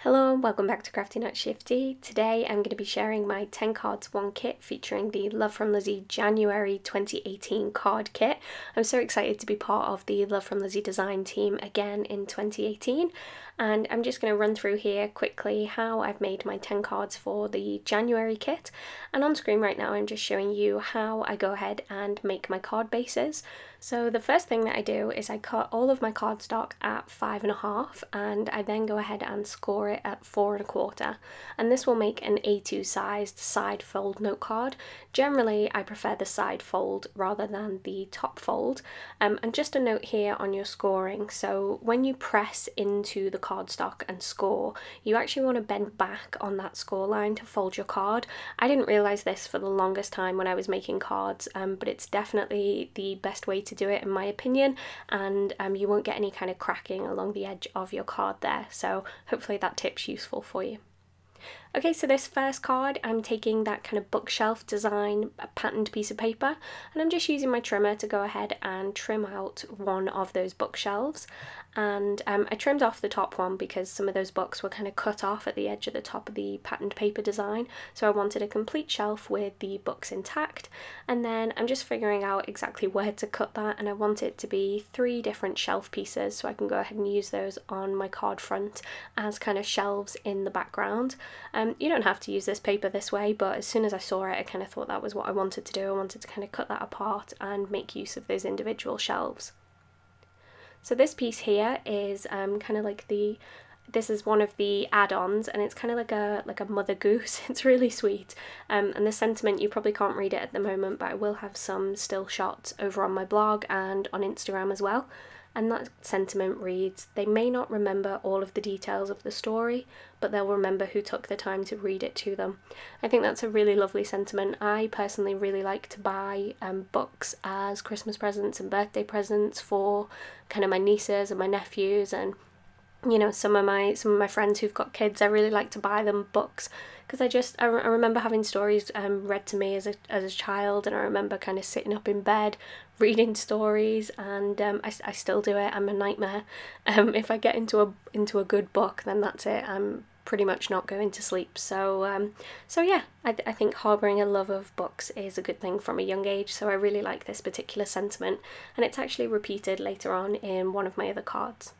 Hello and welcome back to Crafty Not Shifty. Today I'm going to be sharing my 10 cards 1 kit featuring the Love from Lizi January 2018 card kit. I'm so excited to be part of the Love from Lizi design team again in 2018, and I'm just going to run through here quickly how I've made my 10 cards for the January kit. And on screen right now I'm just showing you how I go ahead and make my card bases. So the first thing that I do is I cut all of my cardstock at 5.5 and I then go ahead and score it at 4.25, and this will make an A2 sized side fold note card. Generally I prefer the side fold rather than the top fold. And just a note here on your scoring, so when you press into the cardstock and score, you actually want to bend back on that score line to fold your card. I didn't realise this for the longest time when I was making cards, but it's definitely the best way to do it in my opinion, and you won't get any kind of cracking along the edge of your card there, so hopefully that tip's useful for you. Okay, so this first card, I'm taking that kind of bookshelf design patterned piece of paper, and I'm just using my trimmer to go ahead and trim out one of those bookshelves. And I trimmed off the top one because some of those books were kind of cut off at the edge of the top of the patterned paper design, so I wanted a complete shelf with the books intact. And then I'm just figuring out exactly where to cut that, and I want it to be 3 different shelf pieces so I can go ahead and use those on my card front as kind of shelves in the background. You don't have to use this paper this way, but as soon as I saw it I kind of thought that was what I wanted to do. I wanted to kind of cut that apart and make use of those individual shelves. So this piece here is kind of like this is one of the add-ons, and it's kind of like a mother goose. It's really sweet, and the sentiment, you probably can't read it at the moment, but I will have some still shots over on my blog and on Instagram as well. And that sentiment reads, "They may not remember all of the details of the story, but they'll remember who took the time to read it to them." I think that's a really lovely sentiment. I personally really like to buy books as Christmas presents and birthday presents for kind of my nieces and my nephews, and you know, some of my friends who've got kids. I really like to buy them books because I remember having stories read to me as a child, and I remember kind of sitting up in bed reading stories, and I still do it. I'm a nightmare. If I get into a good book, then that's it. I'm pretty much not going to sleep. So yeah, I think harbouring a love of books is a good thing from a young age, so I really like this particular sentiment, and it's actually repeated later on in one of my other cards.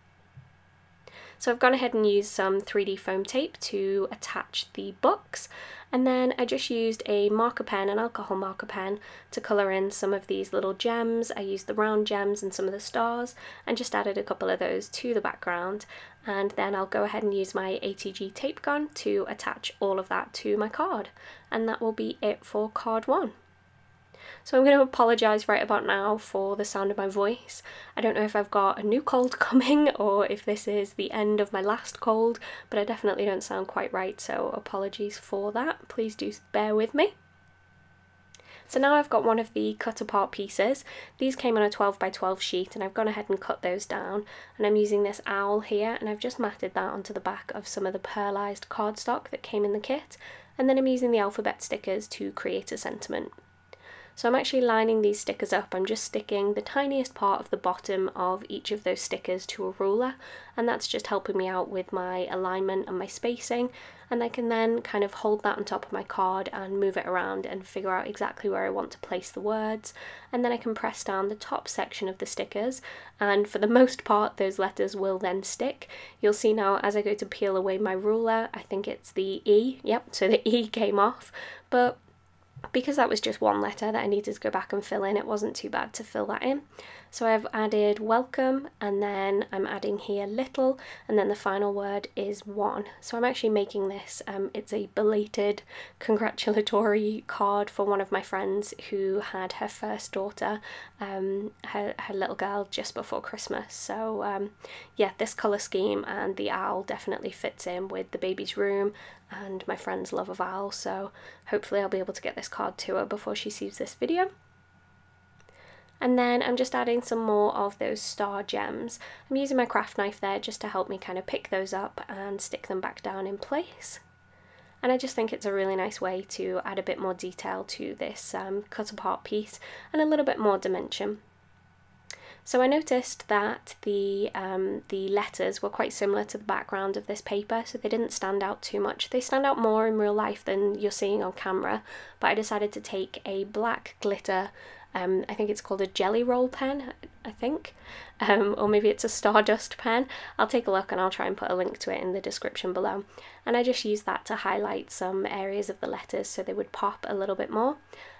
So I've gone ahead and used some 3D foam tape to attach the books, and then I just used a marker pen, an alcohol marker pen, to colour in some of these little gems. I used the round gems and some of the stars, and just added a couple of those to the background. And then I'll go ahead and use my ATG tape gun to attach all of that to my card, and that will be it for card 1. So I'm going to apologise right about now for the sound of my voice. I don't know if I've got a new cold coming or if this is the end of my last cold, but I definitely don't sound quite right, so apologies for that. Please do bear with me. So now I've got one of the cut apart pieces. These came on a 12 by 12 sheet, and I've gone ahead and cut those down, and I'm using this owl here, and I've just matted that onto the back of some of the pearlised cardstock that came in the kit, and then I'm using the alphabet stickers to create a sentiment. So I'm actually lining these stickers up. I'm just sticking the tiniest part of the bottom of each of those stickers to a ruler, and that's just helping me out with my alignment and my spacing, and I can then kind of hold that on top of my card and move it around and figure out exactly where I want to place the words, and then I can press down the top section of the stickers, and for the most part those letters will then stick. You'll see now as I go to peel away my ruler, I think it's the E, yep, so the E came off, but because that was just one letter that I needed to go back and fill in, it wasn't too bad to fill that in. So I've added welcome, and then I'm adding here little, and then the final word is one. So I'm actually making this, it's a belated congratulatory card for one of my friends who had her first daughter, her little girl, just before Christmas. So yeah, this colour scheme and the owl definitely fits in with the baby's room and my friend's love of owls, so hopefully I'll be able to get this card to her before she sees this video. And then I'm just adding some more of those star gems. I'm using my craft knife there just to help me kind of pick those up and stick them back down in place. And I just think it's a really nice way to add a bit more detail to this cut apart piece and a little bit more dimension. So I noticed that the letters were quite similar to the background of this paper, so they didn't stand out too much. They stand out more in real life than you're seeing on camera, but I decided to take a black glitter, I think it's called a jelly roll pen, I think, or maybe it's a stardust pen. I'll take a look and I'll try and put a link to it in the description below. And I just used that to highlight some areas of the letters so they would pop a little bit more.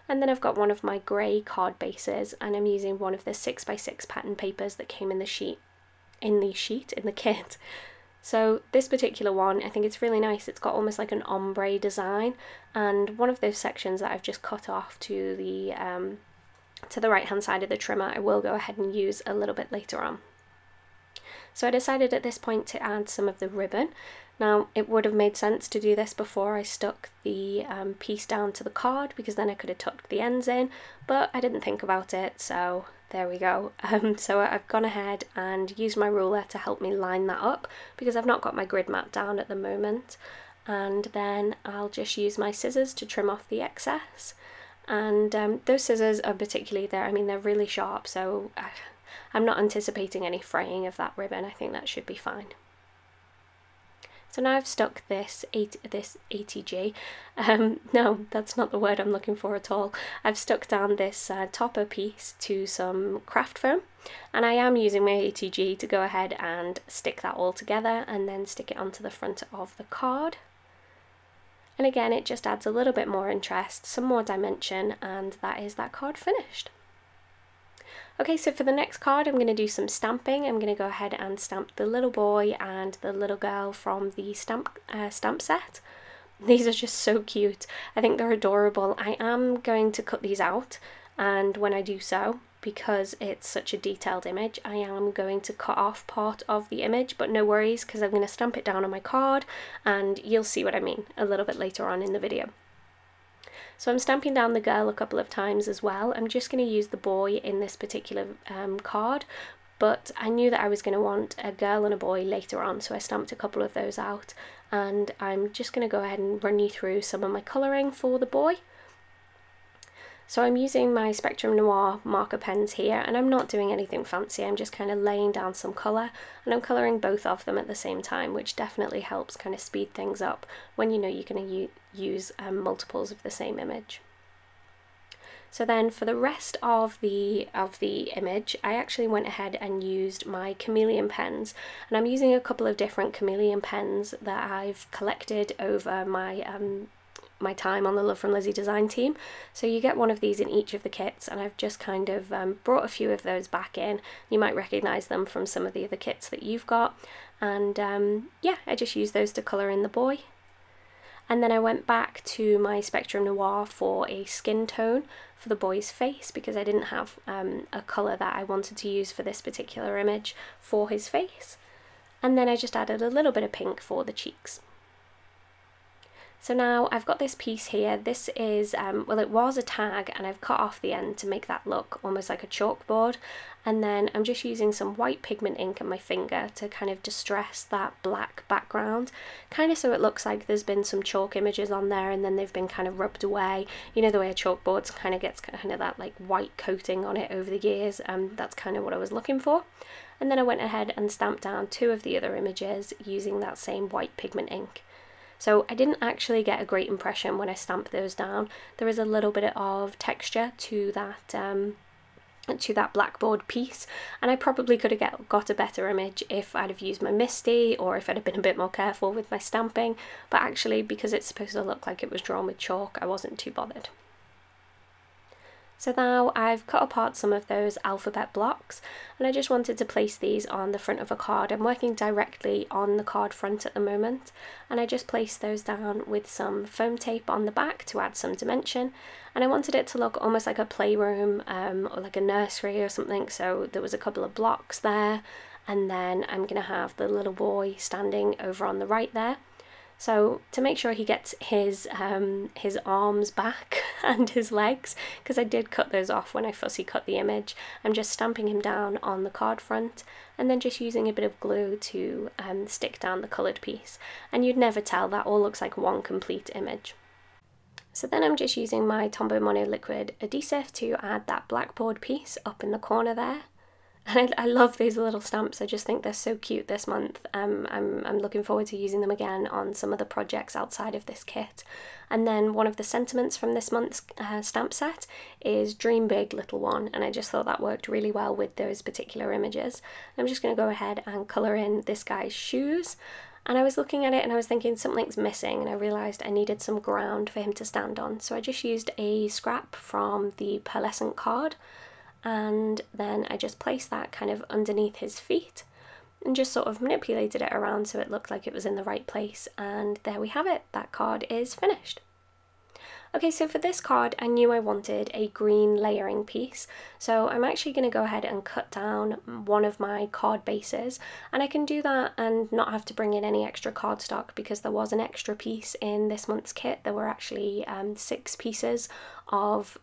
And then I've got one of my grey card bases, and I'm using one of the 6x6 pattern papers that came in the kit. So this particular one, I think it's really nice. It's got almost like an ombre design, and one of those sections that I've just cut off to the right hand side of the trimmer, I will go ahead and use a little bit later on. So I decided at this point to add some of the ribbon. Now, it would have made sense to do this before I stuck the piece down to the card, because then I could have tucked the ends in, but I didn't think about it, so there we go. So I've gone ahead and used my ruler to help me line that up, because I've not got my grid mat down at the moment. And then I'll just use my scissors to trim off the excess. And those scissors are particularly there, I mean, they're really sharp, so I'm not anticipating any fraying of that ribbon. I think that should be fine. So now I've stuck this ATG, no, that's not the word I'm looking for at all. I've stuck down this topper piece to some craft foam, and I am using my ATG to go ahead and stick that all together and then stick it onto the front of the card. And again, it just adds a little bit more interest, some more dimension, and that is that card finished. Okay, so for the next card, I'm going to do some stamping. I'm going to go ahead and stamp the little boy and the little girl from the stamp set. These are just so cute. I think they're adorable. I am going to cut these out, and when I do so, because it's such a detailed image, I am going to cut off part of the image, but no worries, because I'm going to stamp it down on my card, and you'll see what I mean a little bit later on in the video. So I'm stamping down the girl a couple of times as well. I'm just going to use the boy in this particular card, but I knew that I was going to want a girl and a boy later on, so I stamped a couple of those out, and I'm just going to go ahead and run you through some of my colouring for the boy. So I'm using my Spectrum Noir marker pens here, and I'm not doing anything fancy. I'm just kind of laying down some colour, and I'm colouring both of them at the same time, which definitely helps kind of speed things up when you know you're going to use multiples of the same image. So then for the rest of the image, I actually went ahead and used my chameleon pens, and I'm using a couple of different chameleon pens that I've collected over my my time on the Love from Lizi design team. So you get one of these in each of the kits, and I've just kind of brought a few of those back in. You might recognise them from some of the other kits that you've got, and yeah, I just used those to colour in the boy. And then I went back to my Spectrum Noir for a skin tone for the boy's face, because I didn't have a colour that I wanted to use for this particular image for his face. And then I just added a little bit of pink for the cheeks. So now I've got this piece here. This is, well, it was a tag, and I've cut off the end to make that look almost like a chalkboard. And then I'm just using some white pigment ink on my finger to kind of distress that black background, kind of so it looks like there's been some chalk images on there and then they've been kind of rubbed away. You know, the way a chalkboard kind of gets kind of that like white coating on it over the years. That's kind of what I was looking for. And then I went ahead and stamped down two of the other images using that same white pigment ink. So I didn't actually get a great impression when I stamped those down. There is a little bit of texture to that blackboard piece, and I probably could have got a better image if I'd have used my Misty, or if I'd have been a bit more careful with my stamping, but actually, because it's supposed to look like it was drawn with chalk, I wasn't too bothered. So now I've cut apart some of those alphabet blocks, and I just wanted to place these on the front of a card. I'm working directly on the card front at the moment, and I just placed those down with some foam tape on the back to add some dimension, and I wanted it to look almost like a playroom or like a nursery or something. So there was a couple of blocks there, and then I'm going to have the little boy standing over on the right there. So to make sure he gets his arms back and his legs, because I did cut those off when I fussy cut the image, I'm just stamping him down on the card front and then just using a bit of glue to stick down the coloured piece. And you'd never tell, that all looks like one complete image. So then I'm just using my Tombow Mono Liquid adhesive to add that blackboard piece up in the corner there. And I love these little stamps. I just think they're so cute this month. I'm looking forward to using them again on some other projects outside of this kit. And then one of the sentiments from this month's stamp set is Dream Big, Little One, and I just thought that worked really well with those particular images. I'm just going to go ahead and colour in this guy's shoes. And I was looking at it and I was thinking something's missing, and I realised I needed some ground for him to stand on. So I just used a scrap from the pearlescent card, and then I just placed that kind of underneath his feet and just sort of manipulated it around so it looked like it was in the right place, and there we have it. That card is finished. Okay, so for this card I knew I wanted a green layering piece, so I'm actually going to go ahead and cut down one of my card bases, and I can do that and not have to bring in any extra cardstock because there was an extra piece in this month's kit. There were actually 6 pieces of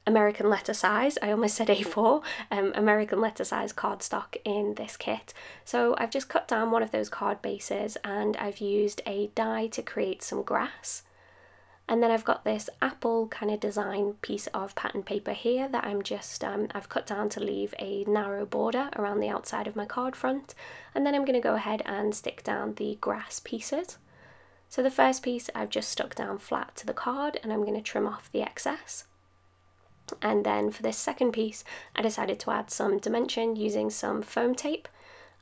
American letter size, I almost said A4, American letter size cardstock in this kit. So I've just cut down one of those card bases and I've used a die to create some grass. And then I've got this apple kind of design piece of pattern paper here that I'm just, I've cut down to leave a narrow border around the outside of my card front. And then I'm going to go ahead and stick down the grass pieces. So the first piece I've just stuck down flat to the card and I'm going to trim off the excess. And then for this second piece I decided to add some dimension using some foam tape,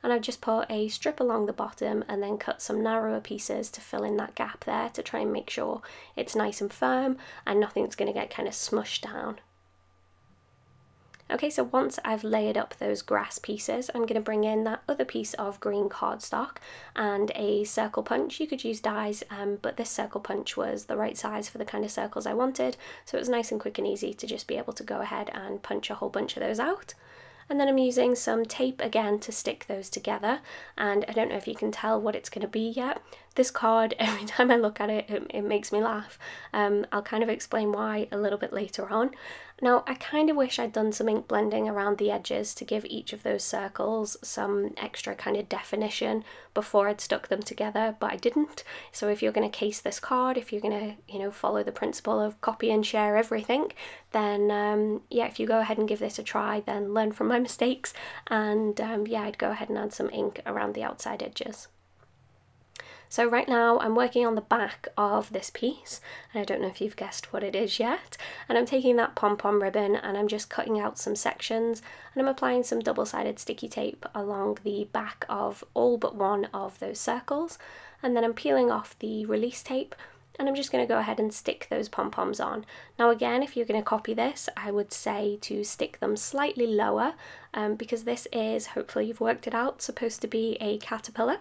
and I've just put a strip along the bottom and then cut some narrower pieces to fill in that gap there to try and make sure it's nice and firm and nothing's going to get kind of smushed down. Okay, so once I've layered up those grass pieces, I'm going to bring in that other piece of green cardstock and a circle punch. You could use dies, but this circle punch was the right size for the kind of circles I wanted, so it was nice and quick and easy to just be able to go ahead and punch a whole bunch of those out. And then I'm using some tape again to stick those together, and I don't know if you can tell what it's going to be yet. This card, every time I look at it, it makes me laugh. I'll kind of explain why a little bit later on. Now, I kind of wish I'd done some ink blending around the edges to give each of those circles some extra kind of definition before I'd stuck them together, but I didn't. So if you're going to case this card, if you're going to, follow the principle of copy and share everything, then yeah, if you go ahead and give this a try, then learn from my mistakes, and yeah, I'd go ahead and add some ink around the outside edges. So right now I'm working on the back of this piece, and I don't know if you've guessed what it is yet, and I'm taking that pom-pom ribbon and I'm just cutting out some sections, and I'm applying some double-sided sticky tape along the back of all but one of those circles, and then I'm peeling off the release tape, and I'm just going to go ahead and stick those pom-poms on. Now again, if you're going to copy this, I would say to stick them slightly lower, because this is, hopefully you've worked it out, supposed to be a caterpillar.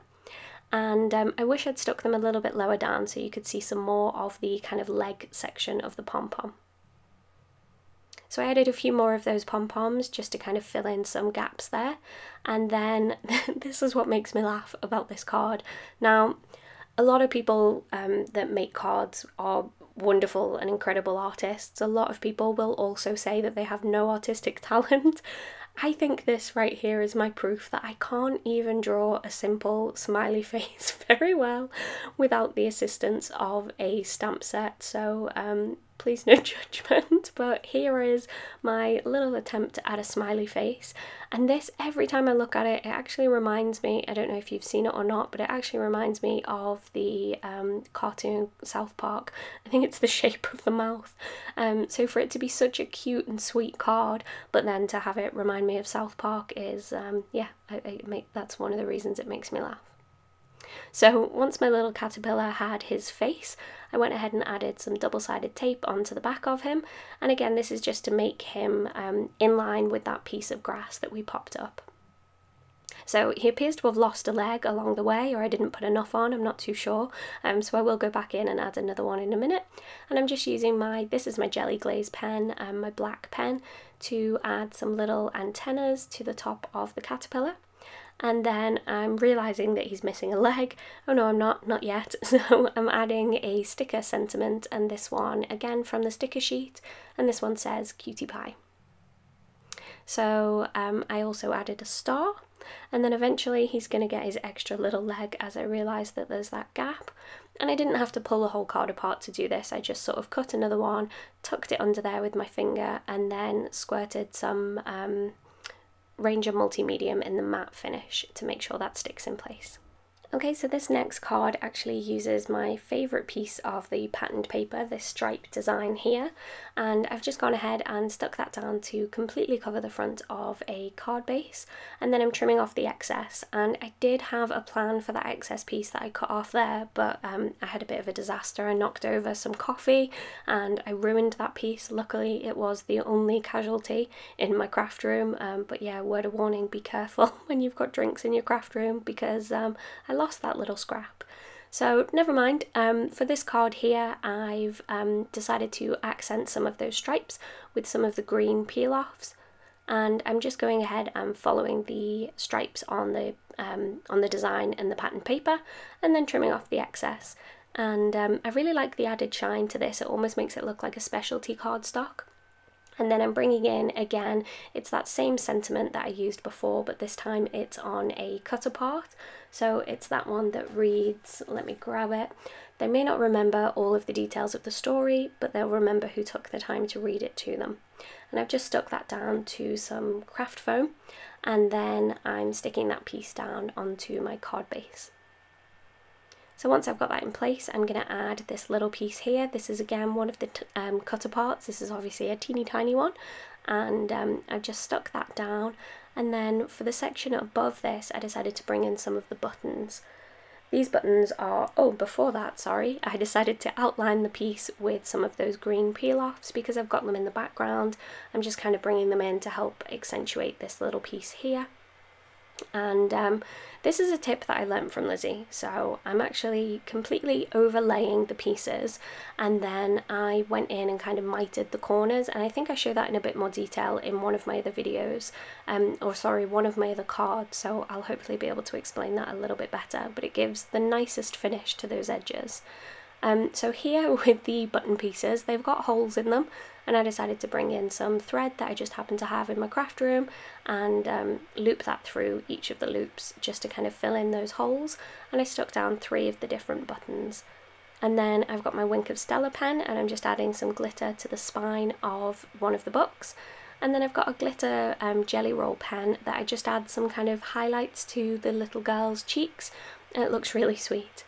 And I wish I'd stuck them a little bit lower down so you could see some more of the kind of leg section of the pom-pom. So I added a few more of those pom-poms just to kind of fill in some gaps there. And then this is what makes me laugh about this card. Now, a lot of people that make cards are wonderful and incredible artists. A lot of people will also say that they have no artistic talent. I think this right here is my proof that I can't even draw a simple smiley face very well without the assistance of a stamp set, so please no judgment, but here is my little attempt to add a smiley face. And this, every time I look at it, it actually reminds me, I don't know if you've seen it or not, but it actually reminds me of the cartoon South Park. I think it's the shape of the mouth. So for it to be such a cute and sweet card, but then to have it remind me of South Park is, yeah, that's one of the reasons it makes me laugh. So once my little caterpillar had his face, I went ahead and added some double-sided tape onto the back of him, and again this is just to make him in line with that piece of grass that we popped up. So he appears to have lost a leg along the way, or I didn't put enough on, I'm not too sure, so I will go back in and add another one in a minute. And I'm just using this is my Jelly Glaze pen, my black pen, to add some little antennas to the top of the caterpillar. And then I'm realising that he's missing a leg. Oh no, I'm not yet. So I'm adding a sticker sentiment, and this one again from the sticker sheet, and this one says Cutie Pie. So I also added a star, and then eventually he's going to get his extra little leg as I realised that there's that gap. And I didn't have to pull the whole card apart to do this, I just sort of cut another one, tucked it under there with my finger, and then squirted some Ranger Multi-Medium in the matte finish to make sure that sticks in place. Okay, so this next card actually uses my favourite piece of the patterned paper, this stripe design here, and I've just gone ahead and stuck that down to completely cover the front of a card base, and then I'm trimming off the excess. And I did have a plan for that excess piece that I cut off there, but I had a bit of a disaster. I knocked over some coffee and I ruined that piece. Luckily it was the only casualty in my craft room, but yeah, word of warning, be careful when you've got drinks in your craft room, because I lost that little scrap. So never mind. For this card here, I've decided to accent some of those stripes with some of the green peel-offs, and I'm just going ahead and following the stripes on the design and the patterned paper, and then trimming off the excess. And I really like the added shine to this. It almost makes it look like a specialty cardstock. And then I'm bringing in, again, it's that same sentiment that I used before, but this time it's on a cut apart. So it's that one that reads, let me grab it. They may not remember all of the details of the story, but they'll remember who took the time to read it to them. And I've just stuck that down to some craft foam, and then I'm sticking that piece down onto my card base. So once I've got that in place, I'm going to add this little piece here. This is again one of the cut aparts. This is obviously a teeny tiny one, and I've just stuck that down. And then for the section above this, I decided to bring in some of the buttons. These buttons are, oh, before that, sorry, I decided to outline the piece with some of those green peel-offs because I've got them in the background. I'm just kind of bringing them in to help accentuate this little piece here. And this is a tip that I learnt from Lizi. So I'm actually completely overlaying the pieces, and then I went in and kind of mitered the corners, and I think I show that in a bit more detail in one of my other videos, or sorry, one of my other cards, so I'll hopefully be able to explain that a little bit better, but it gives the nicest finish to those edges. So here with the button pieces, they've got holes in them, and I decided to bring in some thread that I just happened to have in my craft room and loop that through each of the loops just to kind of fill in those holes, and I stuck down 3 of the different buttons. And then I've got my Wink of Stella pen, and I'm just adding some glitter to the spine of one of the books. And then I've got a glitter jelly roll pen that I just add some kind of highlights to the little girl's cheeks, and it looks really sweet.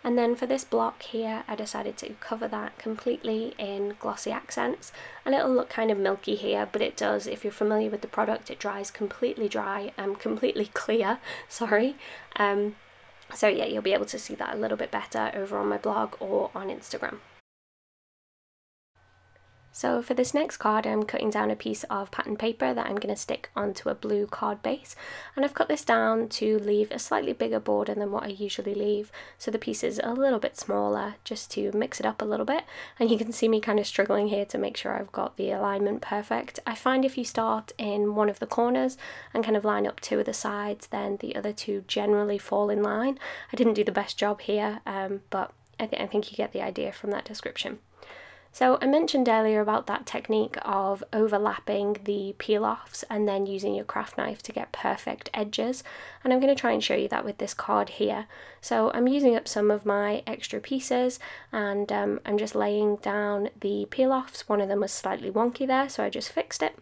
And then for this block here, I decided to cover that completely in glossy accents, and it'll look kind of milky here, but it does, if you're familiar with the product, it dries completely dry and completely clear, sorry. So yeah, you'll be able to see that a little bit better over on my blog or on Instagram. So for this next card, I'm cutting down a piece of pattern paper that I'm going to stick onto a blue card base, and I've cut this down to leave a slightly bigger border than what I usually leave, so the piece is a little bit smaller, just to mix it up a little bit. And you can see me kind of struggling here to make sure I've got the alignment perfect. I find if you start in one of the corners and kind of line up 2 of the sides, then the other 2 generally fall in line. I didn't do the best job here, but I think you get the idea from that description. So I mentioned earlier about that technique of overlapping the peel-offs and then using your craft knife to get perfect edges, and I'm going to try and show you that with this card here. So I'm using up some of my extra pieces, and I'm just laying down the peel-offs. One of them was slightly wonky there, so I just fixed it.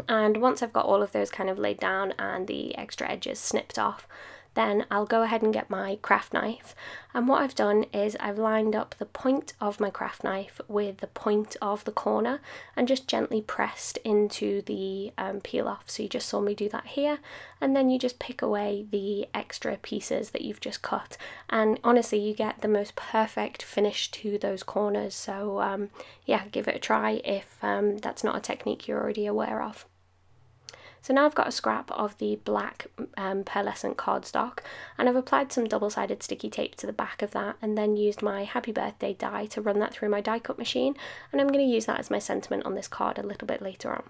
And once I've got all of those kind of laid down and the extra edges snipped off, then I'll go ahead and get my craft knife, and what I've done is I've lined up the point of my craft knife with the point of the corner and just gently pressed into the peel off. So you just saw me do that here, and then you just pick away the extra pieces that you've just cut, and honestly you get the most perfect finish to those corners. So yeah, give it a try if that's not a technique you're already aware of. So now I've got a scrap of the black pearlescent cardstock, and I've applied some double-sided sticky tape to the back of that, and then used my happy birthday die to run that through my die cut machine, and I'm going to use that as my sentiment on this card a little bit later on.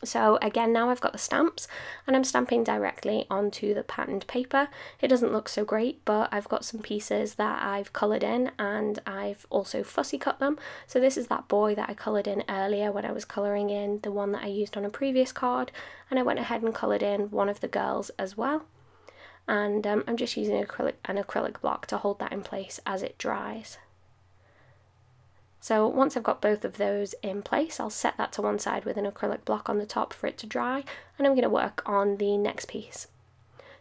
So again, now I've got the stamps, and I'm stamping directly onto the patterned paper. It doesn't look so great, but I've got some pieces that I've coloured in, and I've also fussy cut them. So this is that boy that I coloured in earlier when I was colouring in the one that I used on a previous card, and I went ahead and coloured in one of the girls as well. And I'm just using an acrylic block to hold that in place as it dries. So once I've got both of those in place, I'll set that to one side with an acrylic block on the top for it to dry, and I'm going to work on the next piece.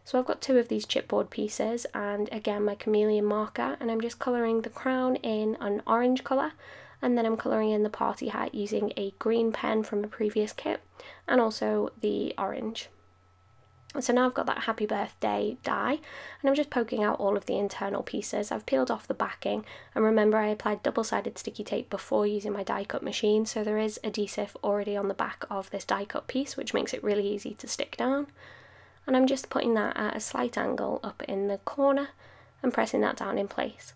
So I've got 2 of these chipboard pieces, and again my chameleon marker, and I'm just colouring the crown in an orange colour, and then I'm colouring in the party hat using a green pen from a previous kit, and also the orange. So now I've got that happy birthday die, and I'm just poking out all of the internal pieces. I've peeled off the backing, and remember I applied double-sided sticky tape before using my die cut machine, so there is adhesive already on the back of this die cut piece, which makes it really easy to stick down. And I'm just putting that at a slight angle up in the corner and pressing that down in place.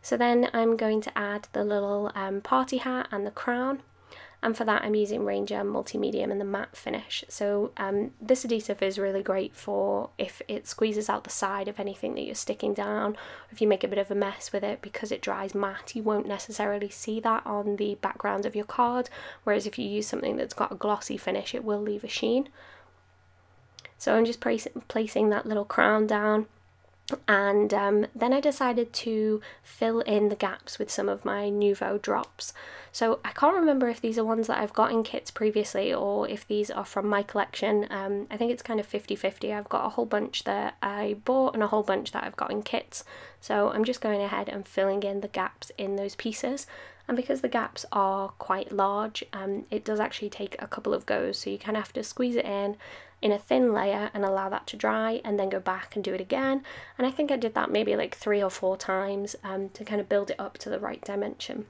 So then I'm going to add the little party hat and the crown, and for that I'm using Ranger Multi-Medium in the matte finish. So this adhesive is really great for if it squeezes out the side of anything that you're sticking down, or if you make a bit of a mess with it. Because it dries matte, you won't necessarily see that on the background of your card, whereas if you use something that's got a glossy finish, it will leave a sheen. So I'm just placing that little crown down, and then I decided to fill in the gaps with some of my Nouveau drops. So I can't remember if these are ones that I've got in kits previously or if these are from my collection. I think it's kind of 50-50. I've got a whole bunch that I bought and a whole bunch that I've got in kits. So I'm just going ahead and filling in the gaps in those pieces. And because the gaps are quite large, it does actually take a couple of goes, so you kind of have to squeeze it in a thin layer and allow that to dry, and then go back and do it again. And I think I did that maybe like 3 or 4 times to kind of build it up to the right dimension.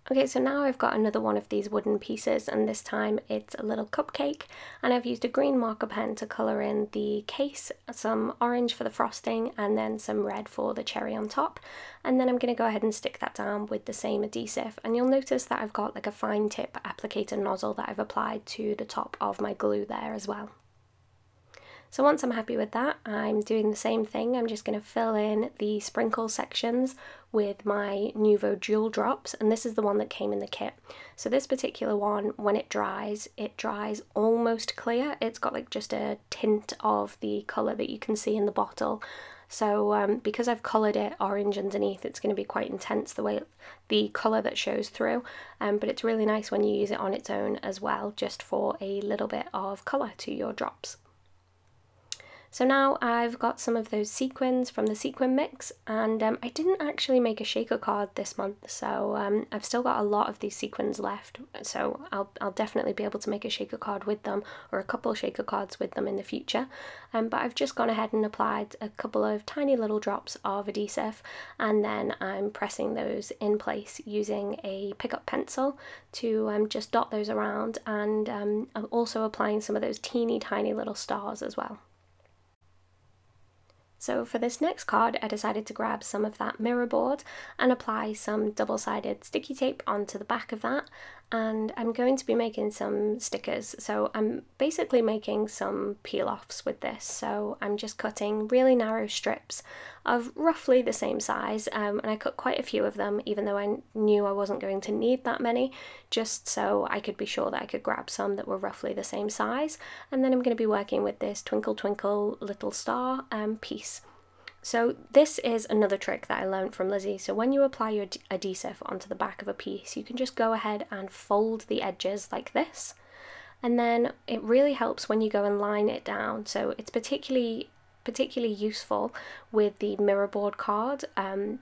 Okay, so now I've got another one of these wooden pieces, and this time it's a little cupcake, and I've used a green marker pen to colour in the case, some orange for the frosting, and then some red for the cherry on top. And then I'm going to go ahead and stick that down with the same adhesive, and you'll notice that I've got like a fine tip applicator nozzle that I've applied to the top of my glue there as well. So once I'm happy with that, I'm doing the same thing. I'm just going to fill in the sprinkle sections with my Nouveau Jewel drops, and this is the one that came in the kit. So this particular one, when it dries almost clear. It's got like just a tint of the colour that you can see in the bottle. So because I've coloured it orange underneath, it's going to be quite intense the way the colour that shows through, but it's really nice when you use it on its own as well, just for a little bit of colour to your drops. So now I've got some of those sequins from the sequin mix, and I didn't actually make a shaker card this month, so I've still got a lot of these sequins left, so I'll definitely be able to make a shaker card with them, or a couple of shaker cards with them in the future. But I've just gone ahead and applied a couple of tiny little drops of adhesive, and then I'm pressing those in place using a pickup pencil to just dot those around, and I'm also applying some of those teeny tiny little stars as well. So for this next card, I decided to grab some of that mirror board and apply some double-sided sticky tape onto the back of that, and I'm going to be making some stickers. So I'm basically making some peel-offs with this, so I'm just cutting really narrow strips of roughly the same size, and I cut quite a few of them, even though I knew I wasn't going to need that many, just so I could be sure that I could grab some that were roughly the same size. And then I'm going to be working with this Twinkle Twinkle Little Star piece. So this is another trick that I learned from Lizi. So when you apply your adhesive onto the back of a piece, you can just go ahead and fold the edges like this, and then it really helps when you go and line it down. So it's particularly useful with the mirror board card,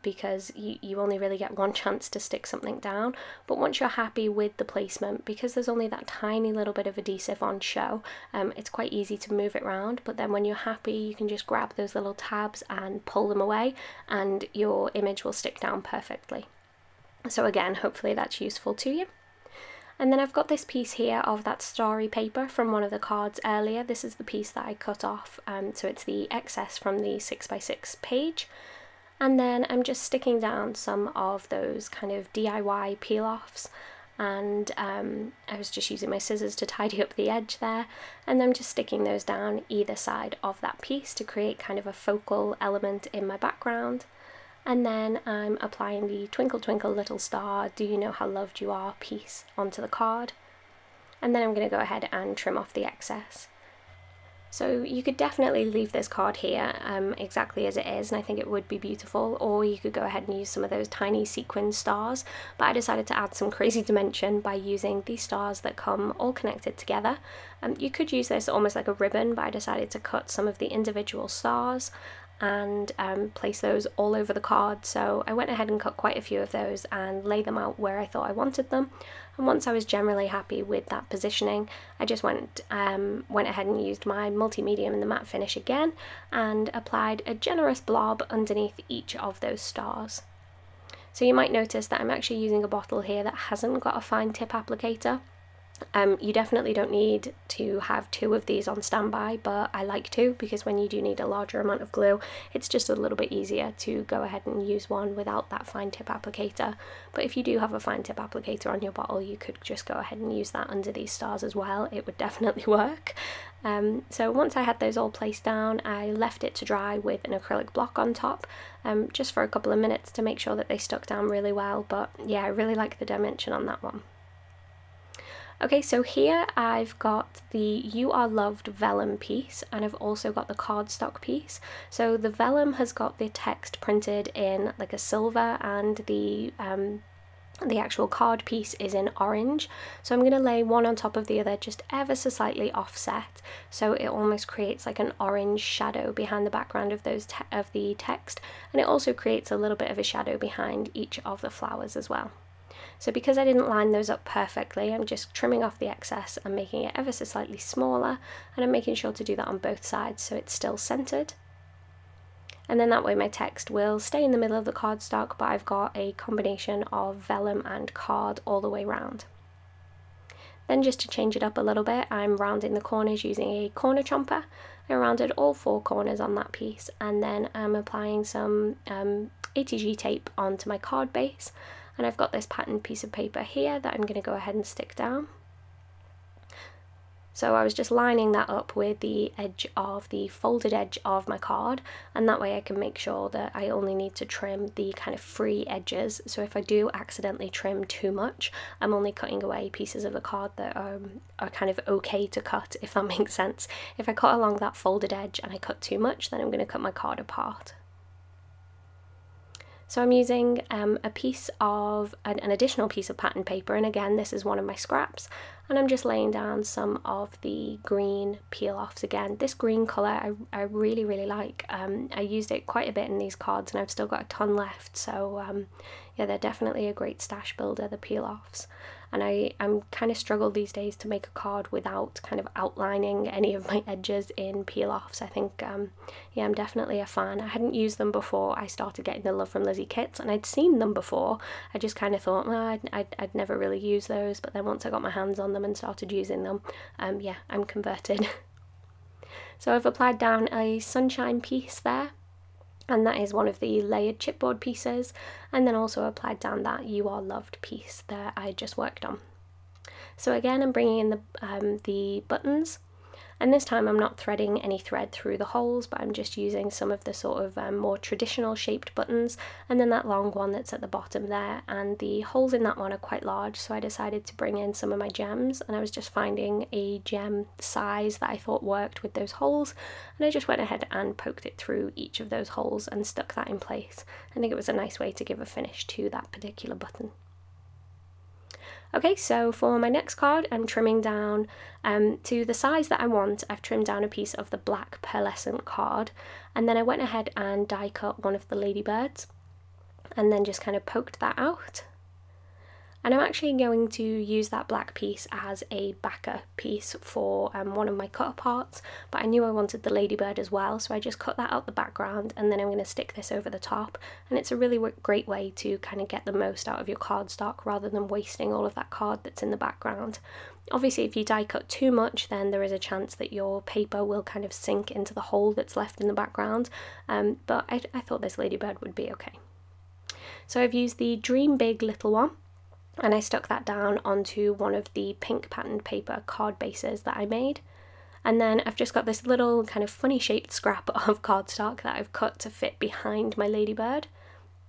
because you only really get one chance to stick something down. But once you're happy with the placement, because there's only that tiny little bit of adhesive on show, it's quite easy to move it around. But then when you're happy, you can just grab those little tabs and pull them away, and your image will stick down perfectly. So again, hopefully that's useful to you. And then I've got this piece here of that starry paper from one of the cards earlier. This is the piece that I cut off, so it's the excess from the 6x6 page. And then I'm just sticking down some of those kind of DIY peel-offs, and I was just using my scissors to tidy up the edge there, and I'm just sticking those down either side of that piece to create kind of a focal element in my background. And then I'm applying the Twinkle Twinkle Little Star, Do You Know How Loved You Are piece onto the card. And then I'm going to go ahead and trim off the excess. So you could definitely leave this card here exactly as it is, and I think it would be beautiful, or you could go ahead and use some of those tiny sequin stars, but I decided to add some crazy dimension by using these stars that come all connected together. You could use this almost like a ribbon, but I decided to cut some of the individual stars and place those all over the card. So I went ahead and cut quite a few of those and lay them out where I thought I wanted them. And once I was generally happy with that positioning, I just went ahead and used my multi-medium in the matte finish again and applied a generous blob underneath each of those stars. So you might notice that I'm actually using a bottle here that hasn't got a fine tip applicator. You definitely don't need to have two of these on standby, but I like to, because when you do need a larger amount of glue, it's just a little bit easier to go ahead and use one without that fine tip applicator. But if you do have a fine tip applicator on your bottle, you could just go ahead and use that under these stars as well. It would definitely work. So once I had those all placed down, I left it to dry with an acrylic block on top, just for a couple of minutes to make sure that they stuck down really well. But yeah, I really like the dimension on that one. Okay, so here I've got the You Are Loved vellum piece, and I've also got the cardstock piece. So the vellum has got the text printed in like a silver, and the actual card piece is in orange. So I'm going to lay one on top of the other, just ever so slightly offset, so it almost creates like an orange shadow behind the background of the text, and it also creates a little bit of a shadow behind each of the flowers as well. So because I didn't line those up perfectly, I'm just trimming off the excess and making it ever so slightly smaller, and I'm making sure to do that on both sides so it's still centered. And then that way my text will stay in the middle of the cardstock, but I've got a combination of vellum and card all the way round. Then just to change it up a little bit, I'm rounding the corners using a corner chomper. I rounded all 4 corners on that piece, and then I'm applying some ATG tape onto my card base. And I've got this patterned piece of paper here that I'm going to go ahead and stick down. So I was just lining that up with the edge of the folded edge of my card, and that way I can make sure that I only need to trim the kind of free edges. So if I do accidentally trim too much, I'm only cutting away pieces of the card that are kind of okay to cut, if that makes sense. If I cut along that folded edge and I cut too much, then I'm going to cut my card apart. So I'm using an additional piece of pattern paper, and again this is one of my scraps, and I'm just laying down some of the green peel-offs again. This green colour I really like. I used it quite a bit in these cards and I've still got a ton left, so yeah, they're definitely a great stash builder, the peel-offs. And I'm kind of struggle these days to make a card without kind of outlining any of my edges in peel-offs. I think, yeah, I'm definitely a fan. I hadn't used them before I started getting the Love from Lizi kits, and I'd seen them before. I just kind of thought, well, I'd never really use those, but then once I got my hands on them and started using them, yeah, I'm converted. So I've applied down a sunshine piece there, and that is one of the layered chipboard pieces, and then also applied down that You Are Loved piece that I just worked on. So again, I'm bringing in the buttons, and this time I'm not threading any thread through the holes, but I'm just using some of the sort of more traditional shaped buttons, and then that long one that's at the bottom there, and the holes in that one are quite large, so I decided to bring in some of my gems, and I was just finding a gem size that I thought worked with those holes, and I just went ahead and poked it through each of those holes and stuck that in place. I think it was a nice way to give a finish to that particular button. Okay, so for my next card, I'm trimming down to the size that I want. I've trimmed down a piece of the black pearlescent card, and then I went ahead and die cut one of the ladybirds, and then just kind of poked that out. And I'm actually going to use that black piece as a backer piece for one of my cut aparts, but I knew I wanted the ladybird as well, so I just cut that out the background, and then I'm going to stick this over the top. And it's a really great way to kind of get the most out of your cardstock rather than wasting all of that card that's in the background. Obviously, if you die cut too much, then there is a chance that your paper will kind of sink into the hole that's left in the background, but I thought this ladybird would be okay. So I've used the Dream Big little one, and I stuck that down onto one of the pink patterned paper card bases that I made. And then I've just got this little kind of funny shaped scrap of cardstock that I've cut to fit behind my ladybird.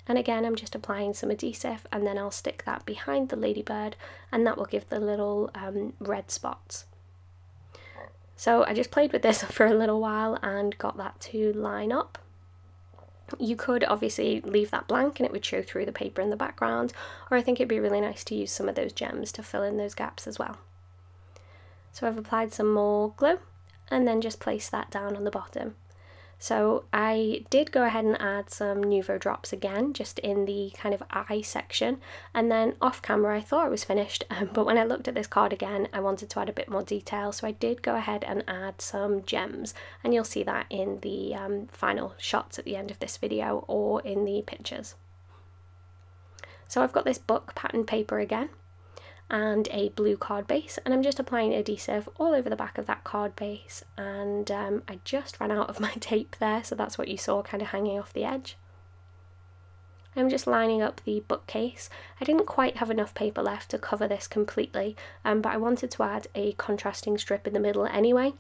And again, I'm just applying some adhesive, and then I'll stick that behind the ladybird, and that will give the little red spots. So I just played with this for a little while and got that to line up. You could obviously leave that blank and it would show through the paper in the background, or I think it'd be really nice to use some of those gems to fill in those gaps as well. So I've applied some more glue and then just place that down on the bottom. So I did go ahead and add some Nuvo drops again, just in the kind of eye section, and then off camera I thought it was finished, but when I looked at this card again I wanted to add a bit more detail, so I did go ahead and add some gems, and you'll see that in the final shots at the end of this video or in the pictures. So I've got this book pattern paper again and a blue card base, and I'm just applying adhesive all over the back of that card base, and I just ran out of my tape there, so that's what you saw kind of hanging off the edge. I'm just lining up the bookcase. I didn't quite have enough paper left to cover this completely, but I wanted to add a contrasting strip in the middle anyway.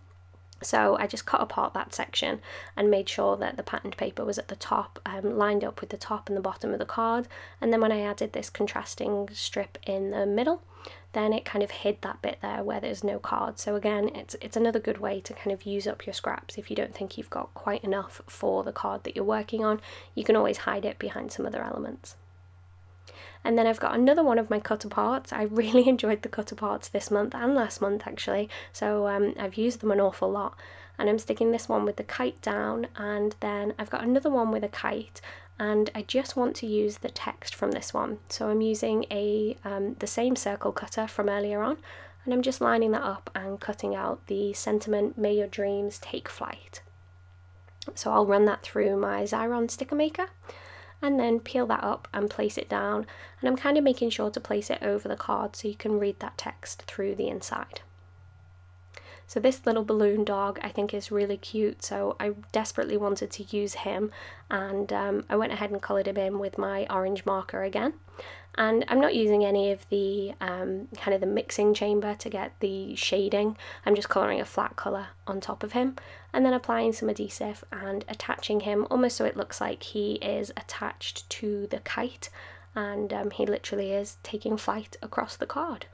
So I just cut apart that section and made sure that the patterned paper was at the top, lined up with the top and the bottom of the card, and then when I added this contrasting strip in the middle, then it kind of hid that bit there where there's no card. So again, it's another good way to kind of use up your scraps. If you don't think you've got quite enough for the card that you're working on, you can always hide it behind some other elements. And then I've got another one of my cut aparts. I really enjoyed the cut aparts this month and last month actually, so I've used them an awful lot. And I'm sticking this one with the kite down, and then I've got another one with a kite, and I just want to use the text from this one. So I'm using the same circle cutter from earlier on, and I'm just lining that up and cutting out the sentiment, "May your dreams take flight." So I'll run that through my Xyron sticker maker, and then peel that up and place it down, and I'm kind of making sure to place it over the card so you can read that text through the inside. So this little balloon dog I think is really cute, so I desperately wanted to use him, and I went ahead and coloured him in with my orange marker again. And I'm not using any of the kind of the mixing chamber to get the shading. I'm just colouring a flat colour on top of him, and then applying some adhesive and attaching him almost so it looks like he is attached to the kite, and he literally is taking flight across the card.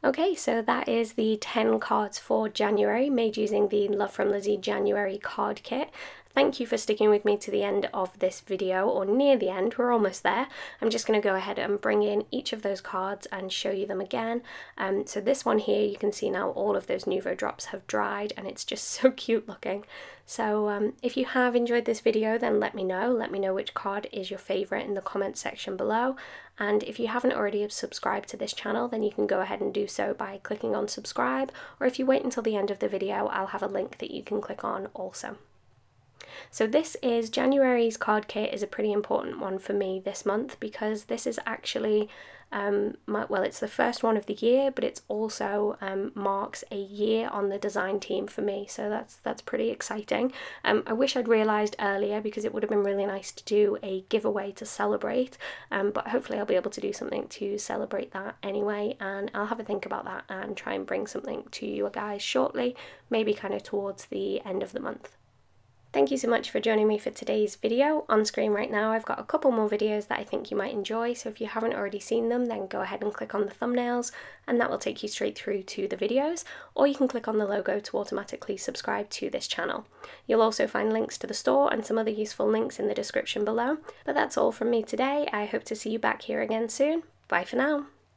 Okay, so that is the 10 cards for January, made using the Love from Lizi January card kit. Thank you for sticking with me to the end of this video, or near the end. We're almost there. I'm just going to go ahead and bring in each of those cards and show you them again. So this one here, you can see now all of those Nuvo drops have dried, and it's just so cute looking. So if you have enjoyed this video, then let me know. Let me know which card is your favourite in the comments section below. And if you haven't already subscribed to this channel, then you can go ahead and do so by clicking on subscribe, or if you wait until the end of the video, I'll have a link that you can click on also. So this is January's card kit, is a pretty important one for me this month, because this is actually well, it's the first one of the year, but it's also marks a year on the design team for me, so that's pretty exciting. I wish I'd realised earlier, because it would have been really nice to do a giveaway to celebrate, but hopefully I'll be able to do something to celebrate that anyway, and I'll have a think about that and try and bring something to you guys shortly, maybe kind of towards the end of the month. Thank you so much for joining me for today's video. On screen right now I've got a couple more videos that I think you might enjoy, so if you haven't already seen them, then go ahead and click on the thumbnails and that will take you straight through to the videos, or you can click on the logo to automatically subscribe to this channel. You'll also find links to the store and some other useful links in the description below. But that's all from me today. I hope to see you back here again soon. Bye for now.